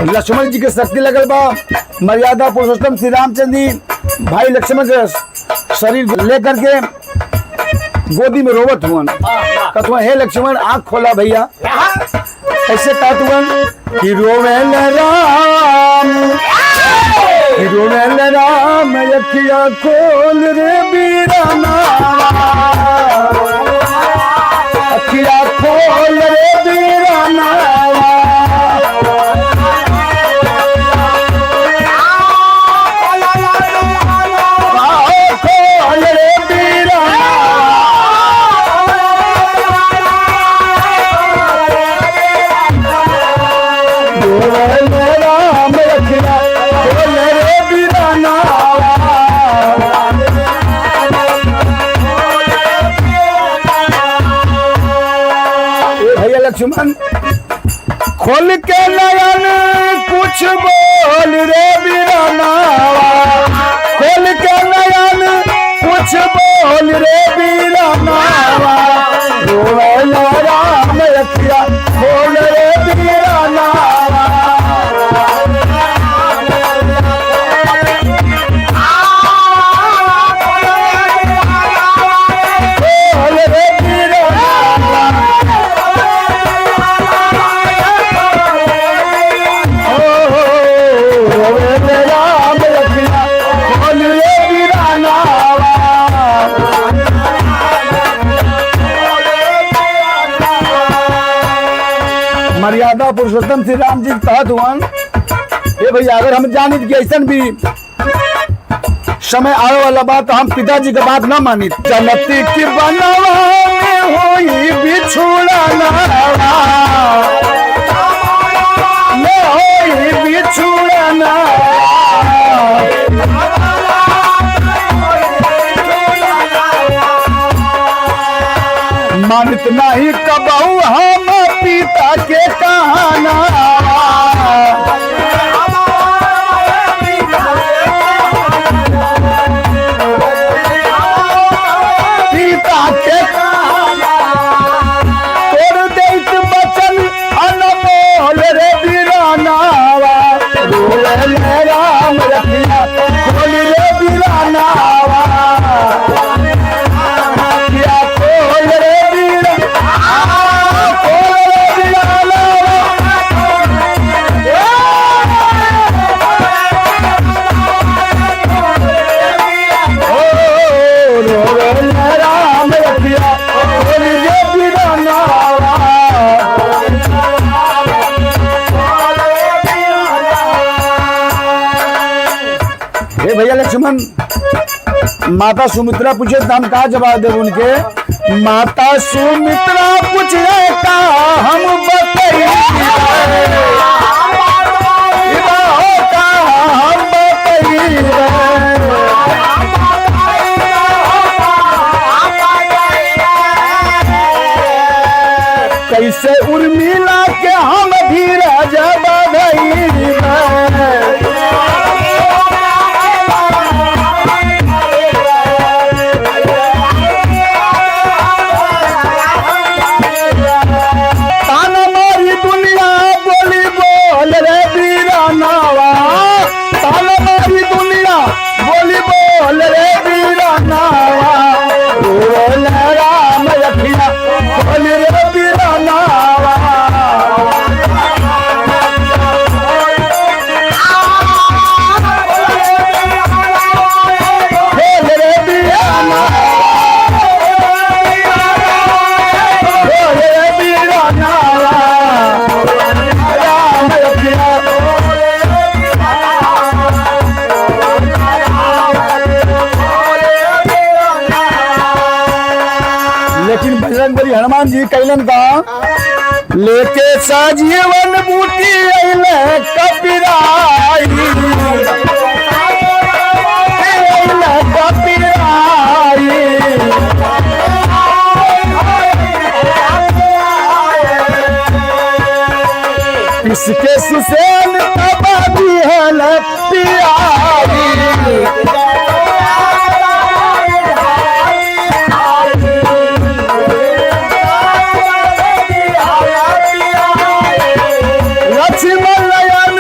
लक्ष्मण जी के शक्ति लगल बा। मर्यादा पुरुषोत्तम श्री रामचंद्र जी भाई लक्ष्मण के शरीर लेकर के गोदी में रोवत हुआ। कहत हे लक्ष्मण आंख खोला भैया। ऐसे कहत हुआ कि रोवेल राम, कि रोवेल राम अखिया खोल रे बीराना, अखिया खोल रे बीराना, लक्ष्मण खोल के नयन कुछ बोल रे बीराना, खोल के नयन कुछ बोल रे बीराना, रोवेल राम अखिया खोल रे बीराना, मर्यादा पुरुषोत्तम श्री राम जी कहत हुआ ये भैया अगर हम जानी कि ऐसा भी समय आने वाला बात तो हम पिताजी की बात ना मानी। जनती की बनवा में होई बिछुड़ना, में होई बिछुड़ना, मानित नहीं कबहू हम पिता के कहाना, पिता के कहाना, तोड़ देत बचन अनमोल रे बीराना, रोवेल राम अखिया खोल रे बीराना, भैया लक्ष्मण माता सुमित्रा पूछे तो हम कहा जवाब दे उनके। माता सुमित्रा पूछे का हम बताइए, हम बताइए कैसे उर्मिला के हम धीरज बधाई, हनुमान जी कैलन का लेके साजीवन बूटी अइले कपिराई, अइले कपिराई, इसके सुसेन तबादी है पियाई, लक्ष्मण नयन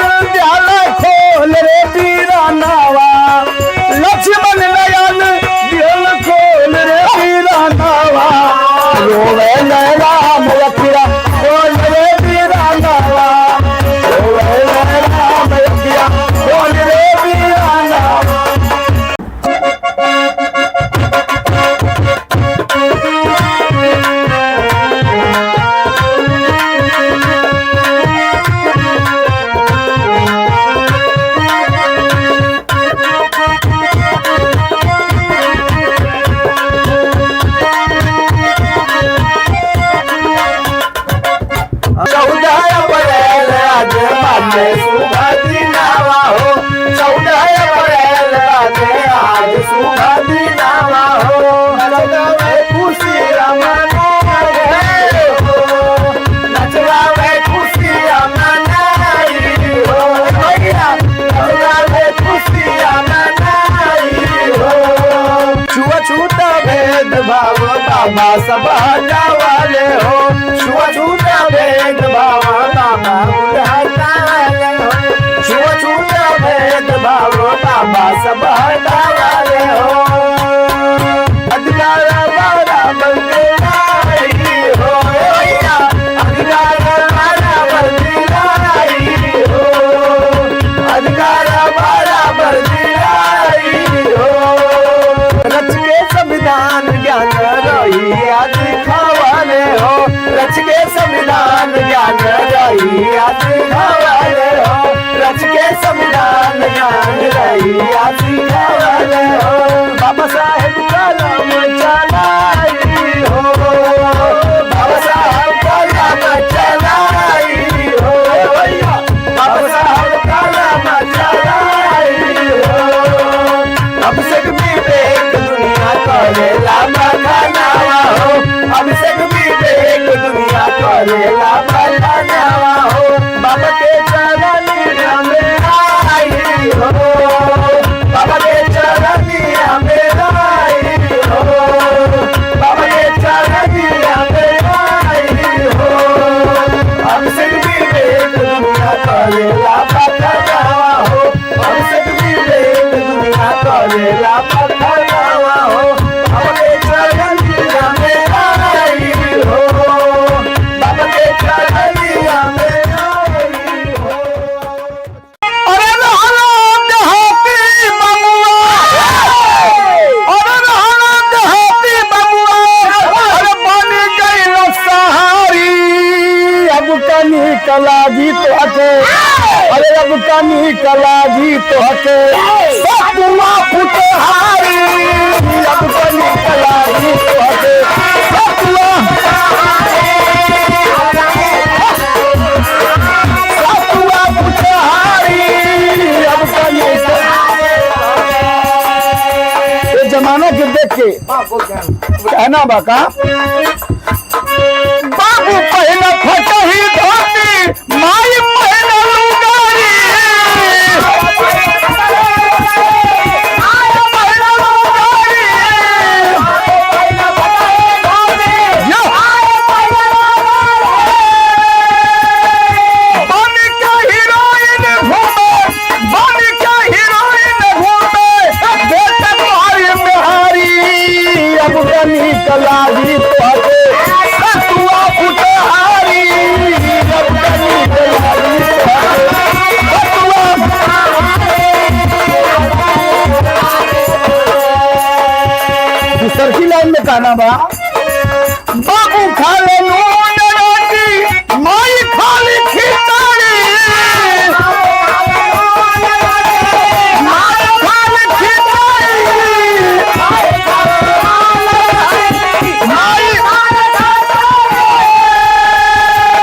शुभ दिनावा हो 14 अप्रैल बाटे आज शुभ दिनावा हो नचवावे खुशियाँ मनाई हो नचवावे खुशियाँ मनाई हो भैया नचवावे खुशियाँ मनाई हो छुआछूत भेदभाव बाबा सब हटावाले हो छुआछूत भेदभाव बाबा हटावाले हो छुआछूत भेदभाव बाबा सब हटावाले हो अधिकार बराबर दिलाई हो अधिकार बराबर दिलाई हो अधिकार बराबर दिलाई हो रच के संविधान ज्ञान रही दिखावाले हो रच के संविधान ज्ञान रही दिखावाले हो रच के संविधान ज्ञान रही दिखावाले हो बाबा साहेब कलम चलाई हो बाबा साहेब कलम चलाई हो बाबा साहेब कलम चलाई हो अभिषेक विवेक दुनिया करेला बखानावा हो अभिषेक विवेक दुनिया करेला बखानावा हो बाबा के चरनिया में आई हो बाबा के चरनिया में आई हो बाबा के चरनिया में आई हो अभिषेक विवेक दुनिया करेला बखानावा हो अभिषेक विवेक दुनिया करेला बखानावा हो बाबा के चरनिया में आई हो बाबा के चरनिया में आई हो अरे रहला देहाती बबुआ अरे रहला देहाती बबुआ अरे बन गइल सहारी अब कनी कला जी तो हटे अरे अब कनी कला जी तो हटे सतुआ फुटहारी अब कनी कला जी तो हटे सतुआ सतुआ फुटहारी अब कनी ये जमाना के देख के कहना बाका बाबू पहला फटही धोती माई पहला लुगारी कलाजी तो सतुआ फुटहारी अब कनी कलाजी तो सरकी लाइन में कहना बा बाबू खा ले नून रोटी माई खाली खिचड़ी माई खाली खिचड़ी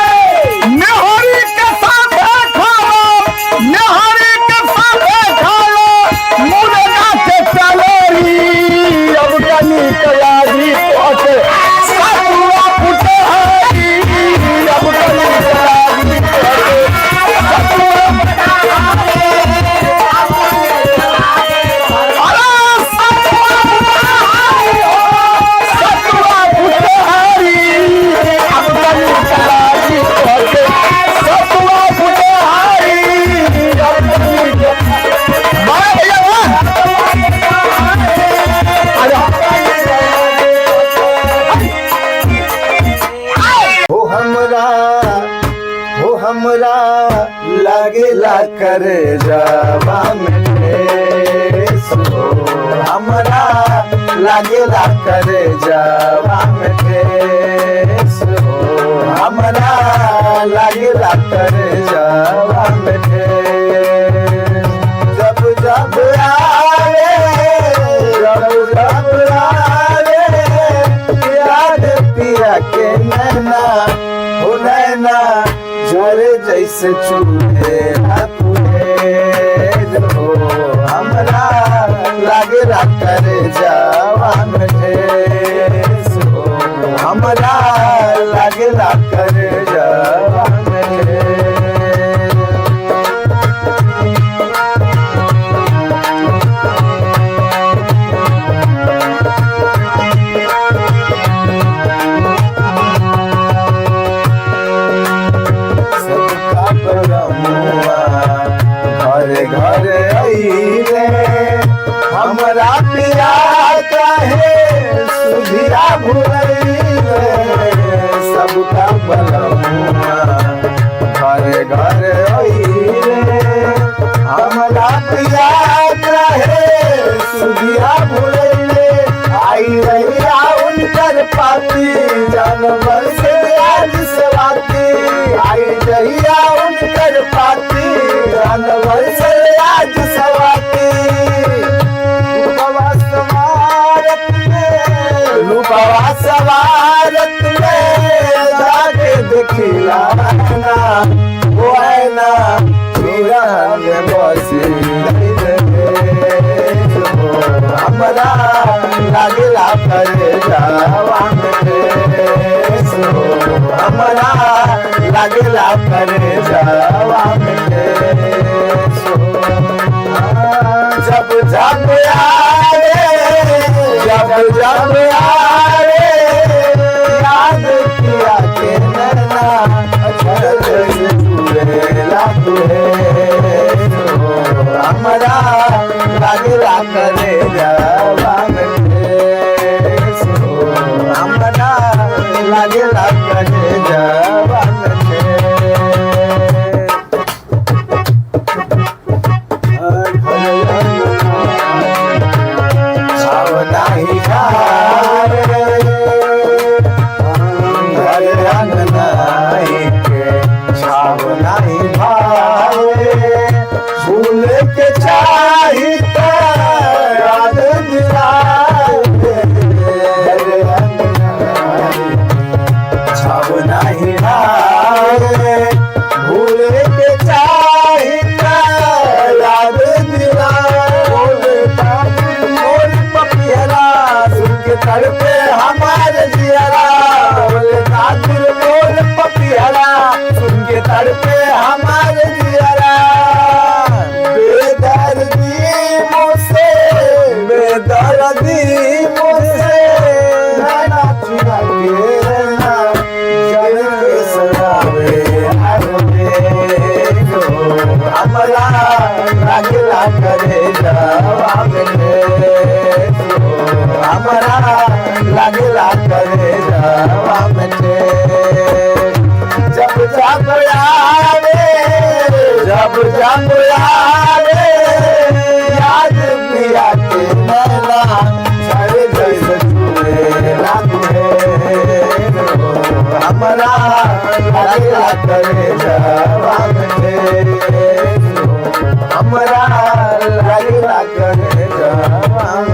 नेहरी के साथ खालो नेहरी के साथ खालो मुर्गा के चलोरी अब कनी कलाजी पहुंचे सतुआ फुटहारी अब कनी कलाजी पहुंचे सतुआ सतुआ फुटहारी अब कनी कलाजी पहुंचे सतुआ फुटहारी अब कनी भैया हो हमरा लागेला करे जावा में ठेस हो हमरा लागेला करे जावा में ठेस हो हमरा लागेला करे जावा में ठेस जब जब आवे जब जब आवे याद पिया के नैना हो नैना झरे जैसे चूहे याद रहे सुधिया भूले आई रैया उनकर पाती जानवर से आज सवाती आई रैया उनकर पाती जानवर से आज सवाती रूपवा सवारत में जाके देखिला ना वो है ना मेरा में बसी हमरा लागला करे जवान हमरा लागला करे जवान जब जब आए जब जब आए याद किया के नैना हमरा लागला करे जवान हमरा लागला करे जवान छावनाही छावनाही भावे फूल के चाही याद दिलाए छावनाही भावे फूल के चाही याद दिलाए मोर पपियरा सुन के तड़पे हमारे जियरा बोले कातिल मोर पपियरा सुन के तड़पे हमारे जियरा बेदर्दी मुझसे नैना चुरा के ना जल के सजावे हमरा लागला करे जवाब हमरा लागला करे जवाब जब जब आवे जब जब आवे याद पिया के नैना छड़े जैसे चूहे लागे हमरा लागला करे जवाब हमरा लागला करे जवाब